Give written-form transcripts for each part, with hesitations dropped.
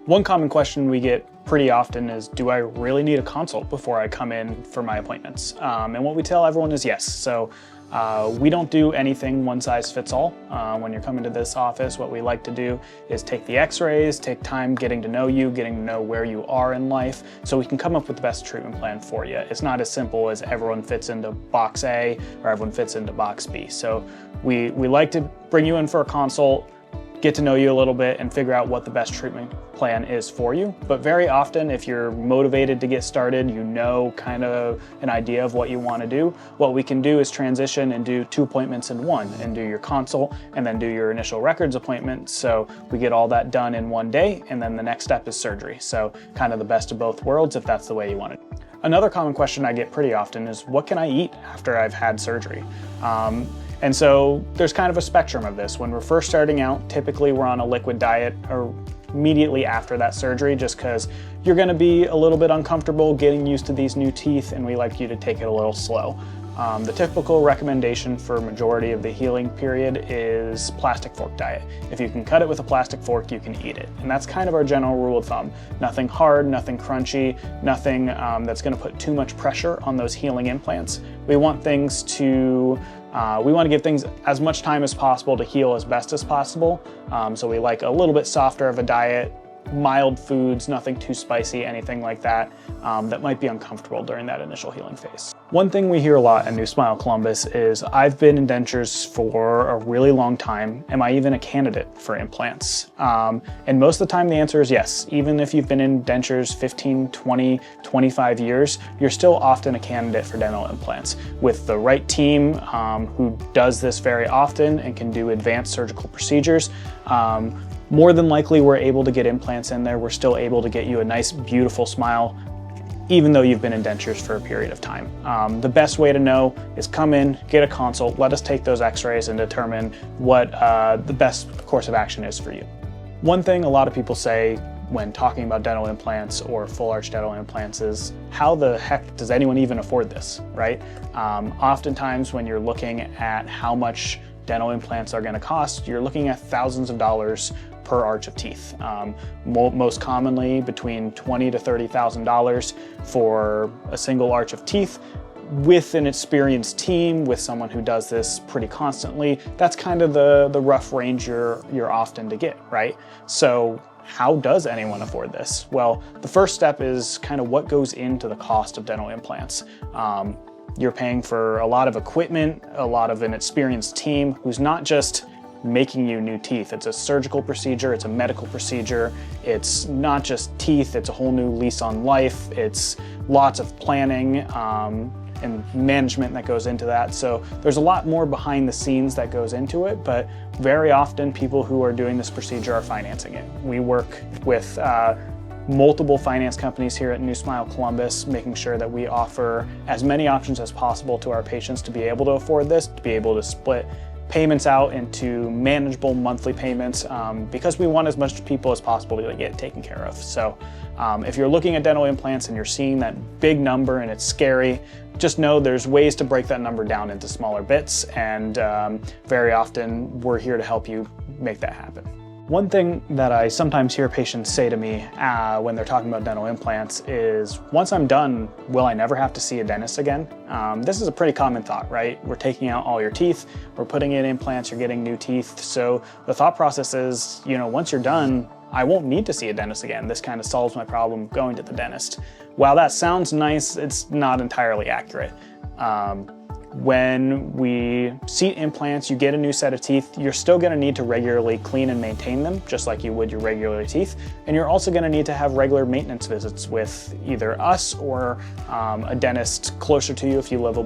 One common question we get pretty often is, do I really need a consult before I come in for my appointments? And what we tell everyone is yes. So we don't do anything one size fits all. When you're coming to this office, what we like to do is take the x-rays, take time getting to know you, getting to know where you are in life, so we can come up with the best treatment plan for you. It's not as simple as everyone fits into box A or everyone fits into box B. So we like to bring you in for a consult, get to know you a little bit, and figure out what the best treatment plan is for you. But very often, if you're motivated to get started, you know kind of an idea of what you want to do, what we can do is transition and do 2 appointments in one, and do your consult and then do your initial records appointment. So we get all that done in one day, and then the next step is surgery. So kind of the best of both worlds if that's the way you want it. Another common question I get pretty often is, what can I eat after I've had surgery? And so there's kind of a spectrum of this. When we're first starting out, typically we're on a liquid diet or immediately after that surgery, just because you're going to be a little bit uncomfortable getting used to these new teeth, and we like you to take it a little slow. The typical recommendation for majority of the healing period is plastic fork diet. If you can cut it with a plastic fork, you can eat it. And that's kind of our general rule of thumb. Nothing hard, nothing crunchy, nothing that's going to put too much pressure on those healing implants. We want things to we want to give things as much time as possible to heal as best as possible. So we like a little bit softer of a diet, mild foods, nothing too spicy, anything like that, that might be uncomfortable during that initial healing phase. One thing we hear a lot in New Smile Columbus is, I've been in dentures for a really long time. Am I even a candidate for implants? And most of the time the answer is yes. Even if you've been in dentures 15, 20, 25 years, you're still often a candidate for dental implants. With the right team who does this very often and can do advanced surgical procedures, more than likely we're able to get implants in there. We're still able to get you a nice, beautiful smile, even though you've been in dentures for a period of time. The best way to know is come in, get a consult, let us take those x-rays and determine what the best course of action is for you. One thing a lot of people say when talking about dental implants or full arch dental implants is, how the heck does anyone even afford this, right? Oftentimes when you're looking at how much dental implants are going to cost, you're looking at thousands of dollars per arch of teeth. Most commonly between $20,000 to $30,000 for a single arch of teeth. With an experienced team, with someone who does this pretty constantly, that's kind of the rough range you're often to get, right? So how does anyone afford this? Well, the first step is kind of what goes into the cost of dental implants. You're paying for a lot of equipment, a lot of an experienced team who's not just making you new teeth. It's a surgical procedure, it's a medical procedure, it's not just teeth, it's a whole new lease on life, it's lots of planning and management that goes into that. So there's a lot more behind the scenes that goes into it, but very often people who are doing this procedure are financing it. We work with multiple finance companies here at New Smile Columbus, making sure that we offer as many options as possible to our patients to be able to afford this, to be able to split payments out into manageable monthly payments, because we want as much people as possible to get taken care of. So if you're looking at dental implants and you're seeing that big number and it's scary, just know there's ways to break that number down into smaller bits, and very often we're here to help you make that happen. One thing that I sometimes hear patients say to me when they're talking about dental implants is, once I'm done, will I never have to see a dentist again? This is a pretty common thought, right? We're taking out all your teeth, we're putting in implants, you're getting new teeth. So the thought process is, once you're done, I won't need to see a dentist again. This kind of solves my problem going to the dentist. While that sounds nice, it's not entirely accurate. When we seat implants, you get a new set of teeth, you're still going to need to regularly clean and maintain them, just like you would your regular teeth. And you're also going to need to have regular maintenance visits with either us or a dentist closer to you if you live a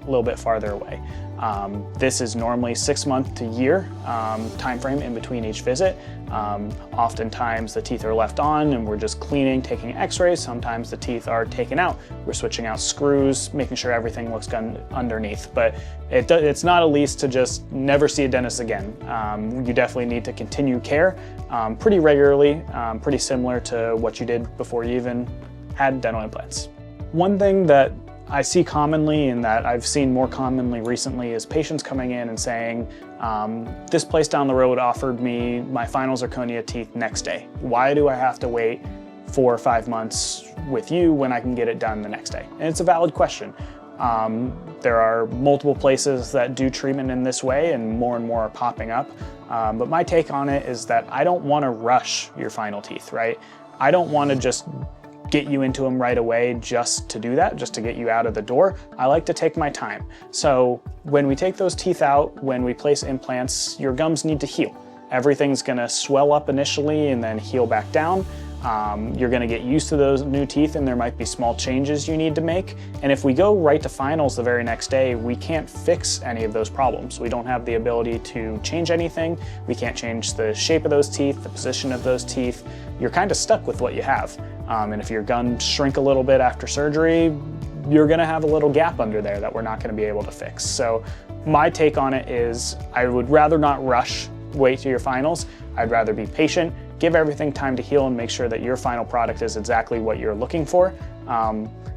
little bit farther away. This is normally 6 month to year time frame in between each visit. Oftentimes the teeth are left on and we're just cleaning, taking x-rays. Sometimes the teeth are taken out. We're switching out screws, making sure everything looks good underneath. But it's not a lease to just never see a dentist again. You definitely need to continue care pretty regularly, pretty similar to what you did before you even had dental implants. One thing that I see commonly, and that I've seen more commonly recently, is patients coming in and saying, This place down the road offered me my final zirconia teeth next day. Why do I have to wait 4 or 5 months with you when I can get it done the next day? And it's a valid question. There are multiple places that do treatment in this way, and more are popping up. But my take on it is that I don't want to rush your final teeth, right? I don't want to just get you into them right away just to do that, just to get you out of the door. I like to take my time. So when we take those teeth out, when we place implants, your gums need to heal. Everything's gonna swell up initially and then heal back down. You're gonna get used to those new teeth, and there might be small changes you need to make. And if we go right to finals the very next day, we can't fix any of those problems. We don't have the ability to change anything. We can't change the shape of those teeth, the position of those teeth. You're kind of stuck with what you have. And if your gums shrink a little bit after surgery, you're gonna have a little gap under there that we're not gonna be able to fix. So my take on it is I would rather not rush, wait to your finals. I'd rather be patient, give everything time to heal, and make sure that your final product is exactly what you're looking for.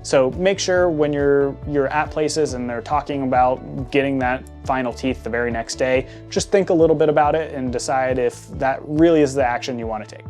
So make sure when you're at places and they're talking about getting that final teeth the very next day, just think a little bit about it and decide if that really is the action you want to take.